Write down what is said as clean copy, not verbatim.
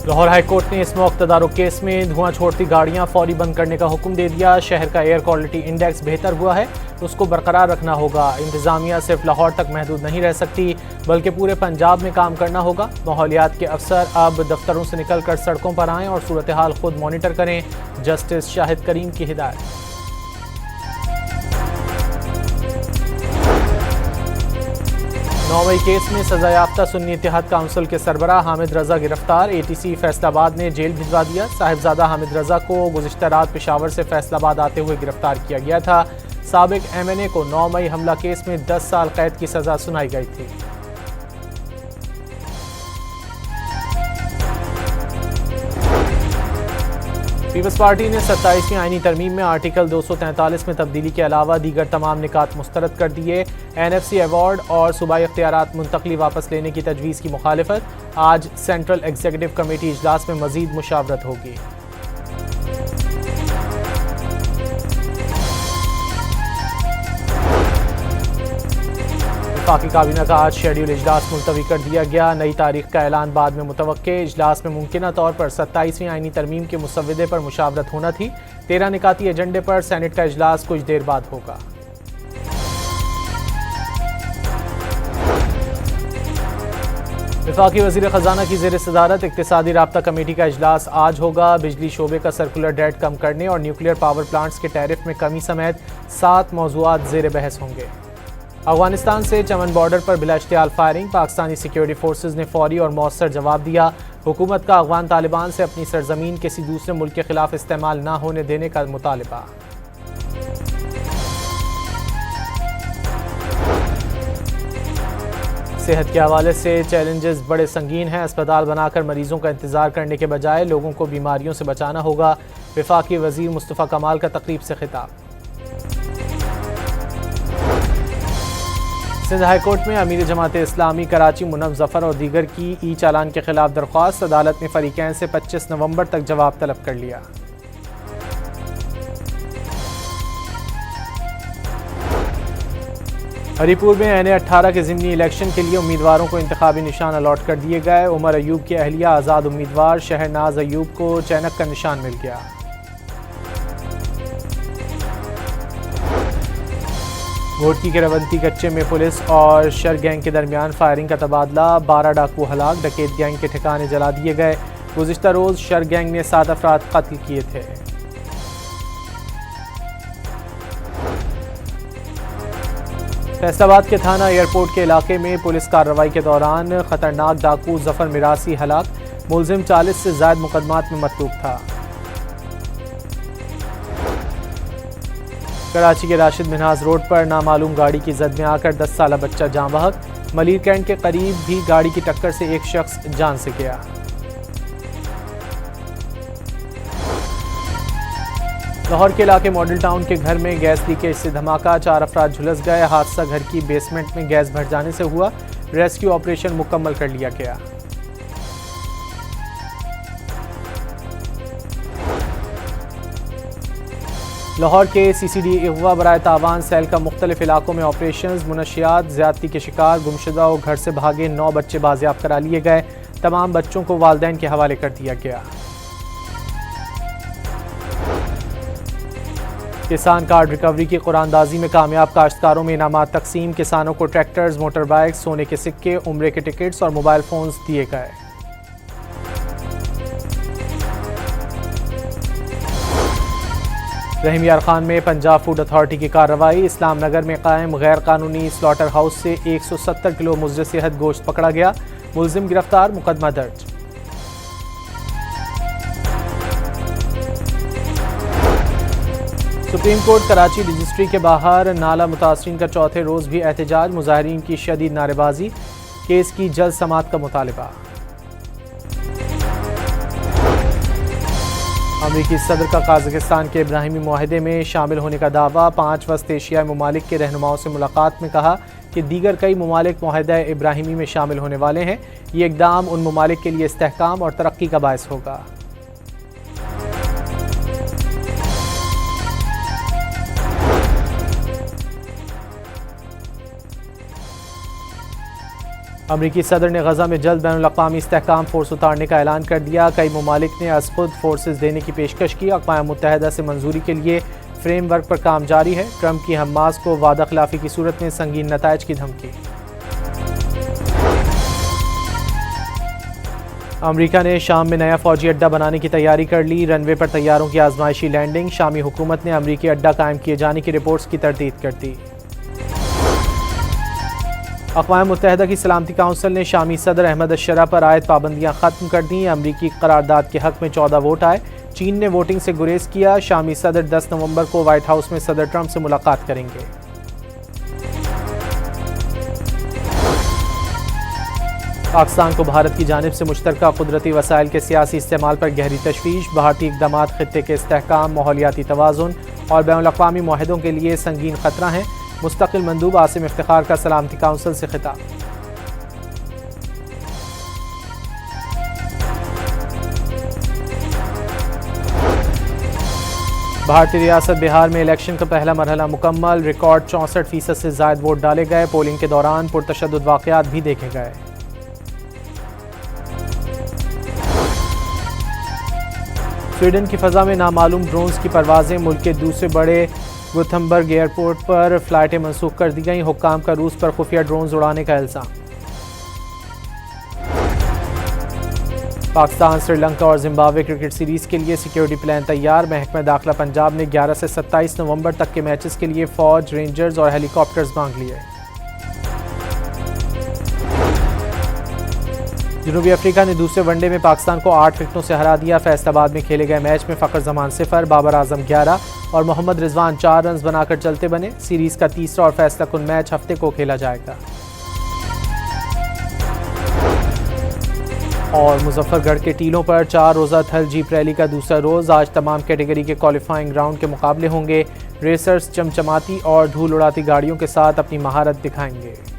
Lahore high court ने smoke तदारुक case में धुआं छोड़ती गाड़ियां फौरी बंद करने का हुक्म दे दिया। शहर का एयर क्वालिटी इंडेक्स बेहतर हुआ है, उसको बरकरार रखना होगा। इंतजामिया सिर्फ लाहौर तक महदूद नहीं रह सकती, बल्कि पूरे पंजाब में काम करना होगा। माहौलियात के अफसर अब दफ्तरों से निकलकर सड़कों पर आएं और सूरत हाल खुद मॉनिटर करें। जस्टिस शाहिद करीम की हिदायत। 9 मई केस में सजायाफ्ता सुन्नी इत्तेहाद काउंसिल के सरबराह हामिद रजा गिरफ्तार। ATC फैसलाबाद ने जेल भिजवा दिया। साहिबजादा हामिद रजा को गुज़िश्ता रात पेशावर से फैसलाबाद आते हुए गिरफ्तार किया गया था। साबिक MNA को 9 मई हमला केस में 10 साल कैद की सजा सुनाई गई थी। पीपल्स पार्टी ने 27वीं आईनी तरमीम में आर्टिकल 243 में तब्दीली के अलावा दीगर तमाम निकात मुस्तरद कर दिए। NFC अवार्ड और सूबाई इख्तियारात मुंतकली वापस लेने की तजवीज़ की मुखालिफत। आज सेंट्रल एग्जीक्यूटिव कमेटी इजलास में मजीद मुशावरत होगी। वफाकी काबीना का आज शेड्यूल इजलास मुलतवी कर दिया गया। नई तारीख का ऐलान बाद में मुतवक्के। इजलास में मुमकिना तौर पर 27वीं आईनी तरमीम के मुसव्वदे पर मुशावरत होना थी। 13 निकाती एजेंडे पर सेनेट का इजलास कुछ देर बाद होगा। वफाकी वज़ीर ख़जाना की ज़ेर सदारत इक़्तिसादी राब्ता कमेटी का इजलास आज होगा। बिजली शोबे का सर्कुलर डेट कम करने और न्यूक्लियर पावर प्लांट्स के टैरिफ में कमी समेत 7 मौज़ूआत ज़ेर बहस होंगे। अफगानिस्तान से चमन बॉर्डर पर बिला इश्तियाल फायरिंग। पाकिस्तानी सिक्योरिटी फोर्सेज ने फौरी और मौसर जवाब दिया। हुकूमत का अफगान तालिबान से अपनी सरजमीन किसी दूसरे मुल्क के खिलाफ इस्तेमाल न होने देने का मुतालबा। सेहत के हवाले से चैलेंजेस बड़े संगीन हैं। अस्पताल बनाकर मरीजों का इंतजार करने के बजाय लोगों को बीमारियों से बचाना होगा। वफाकी वजीर मुस्तफ़ा कमाल का तकरीब से खिताब। सिंध हाईकोर्ट में अमीर जमात इस्लामी कराची मुनव्वर जफर और दीगर की ई चालान के खिलाफ दरख्वास्त। अदालत ने फरीकैन से 25 नवंबर तक जवाब तलब कर लिया। हरीपुर में NA-18 के ज़िमनी इलेक्शन के लिए उम्मीदवारों को इंतखाबी निशान अलॉट कर दिए गए। उमर अयूब की अहलिया आज़ाद उम्मीदवार शहरनाज अयूब को चैनक का निशान मिल गया। घोटकी के रवंती कच्चे में पुलिस और शर गैंग के दरमियान फायरिंग का तबादला। 12 डाकू हलाक। डकैत गैंग के ठिकाने जला दिए गए। गुज़िश्ता रोज़ शर गैंग ने 7 अफराद कत्ल किए थे। फैसलाबाद के थाना एयरपोर्ट के इलाके में पुलिस कार्रवाई के दौरान खतरनाक डाकू जफर मिरासी हलाक। मुलजिम 40 से ज़ायद मुकदमात में मतलूब था। कराची के राशिद मिन्हाज रोड पर नामालूम गाड़ी की जद में आकर 10 साला बच्चा जाँ बहक। मलीर कैंट के करीब भी गाड़ी की टक्कर से एक शख्स जान से गया। लाहौर के इलाके मॉडल टाउन के घर में गैस लीकेज से धमाका। 4 अफराद झुलस गए। हादसा घर की बेसमेंट में गैस भर जाने से हुआ। रेस्क्यू ऑपरेशन मुकम्मल कर लिया गया। लाहौर के CCD अगवा बराए तावान सेल का मुख्तलिफ इलाकों में ऑपरेशंस। मुनशियात ज़्यादती के शिकार गुमशुदा और घर से भागे 9 बच्चे बाजियाब करा लिए गए। तमाम बच्चों को वालिदैन के हवाले कर दिया गया। किसान कार्ड रिकवरी की कुरानदाजी में कामयाब काश्तकारों में इनामात तकसीम। किसानों को ट्रैक्टर्स, मोटर बाइक्स, सोने के सिक्के, उम्रे के टिकट्स और मोबाइल फोन्स दिए गए। रहीम यार खान में पंजाब फूड अथॉरिटी की कार्रवाई। इस्लाम नगर में कायम गैर कानूनी स्लॉटर हाउस से 170 किलो मुज़र सेहत गोश्त पकड़ा गया। मुलजिम गिरफ्तार। मुकदमा दर्ज। सुप्रीम कोर्ट कराची रजिस्ट्री के बाहर नाला मुतासरीन का चौथे रोज भी एहतजाज। मुजाहिरीन की शदीद नारेबाजी। केस की जल्द समाअत का मुतालबा। अमरीकी सदर का काज़ाकिस्तान के इब्राहिमी मुआहदे में शामिल होने का दावा। 5 वस्त एशियाई ममालिक के रहनुमाओं से मुलाकात में कहा कि दीगर कई ममालिक मुआहदा इब्राहिमी में शामिल होने वाले हैं। ये इक़दाम उन ममालिक के लिए इस्तेहकाम और तरक्की का बायस होगा। अमरीकी सदर ने गजा में जल्द बैनुल-अक़वामी इस्तेहकाम फोर्स उतारने का ऐलान कर दिया। कई ममालिक ने अज़-खुद फोर्सेज देने की पेशकश की। अक़वाम मुत्तहिदा से मंजूरी के लिए फ्रेमवर्क पर काम जारी है। ट्रंप की हमास को वादा खिलाफी की सूरत में संगीन नताइज की धमकी। अमरीका ने शाम में नया फौजी अड्डा बनाने की तैयारी कर ली। रनवे पर तैयारों की आजमाइशी लैंडिंग। शामी हुकूमत ने अमरीकी अड्डा कायम किए जाने की रिपोर्ट्स की तरदीद कर दी। अक़वाम मुत्तहिदा की सलामती काउंसिल ने शामी सदर अहमद अश-शरा पर आयद पाबंदियाँ ख़त्म कर दी। अमरीकी करारदाद के हक़ में 14 वोट आए। चीन ने वोटिंग से गुरेज किया। शामी सदर 10 नवंबर को व्हाइट हाउस में सदर ट्रंप से मुलाकात करेंगे। पाकिस्तान को भारत की जानिब से मुश्तरका कुदरती वसाइल के सियासी इस्तेमाल पर गहरी तशवीश। भारतीय इक़दामात खित्ते के इस्तेहकाम, माहौलियाती तवाज़ुन और बैनुल-अक़वामी मुआहदों के लिए संगीन खतरा हैं। मुस्तकिल मंदूब आसिम इफ्तिखार का सलामती काउंसिल से खिताब। भारतीय रियासत बिहार में इलेक्शन का पहला मरहला मुकम्मल। रिकॉर्ड 64% से ज़ायद वोट डाले गए। पोलिंग के दौरान पुरतशद्दुद वाक़यात भी देखे गए। स्वीडन की फ़ज़ा में नामालूम ड्रोन्स की परवाज़ें। मुल्क के दूसरे बड़े गुथेनबर्ग एयरपोर्ट पर फ़्लाइटें मनसूख कर दी गईं। हुक्काम का रूस पर खुफिया ड्रोन्स उड़ाने का इल्ज़ाम। पाकिस्तान, श्रीलंका और जिम्बाब्वे क्रिकेट सीरीज़ के लिए सिक्योरिटी प्लान तैयार। महकमा दाखिला पंजाब ने 11 से 27 नवंबर तक के मैचेस के लिए फ़ौज, रेंजर्स और हेलीकॉप्टर्स मांग लिए। जनूबी अफ्रीका ने दूसरे वनडे में पाकिस्तान को 8 विकेटों से हरा दिया। फैसलाबाद में खेले गए मैच में फ़खर जमान 0, बाबर आजम 11 और मोहम्मद रिजवान 4 रन बनाकर चलते बने। सीरीज़ का तीसरा और फैसला कुन मैच हफ्ते को खेला जाएगा। और मुजफ्फरगढ़ के टीलों पर 4 रोज़ा थल जीप रैली का दूसरा रोज़। आज तमाम कैटेगरी के क्वालिफाइंग राउंड के मुकाबले होंगे। रेसर्स चमचमाती और धूल उड़ाती गाड़ियों के साथ अपनी महारत दिखाएंगे।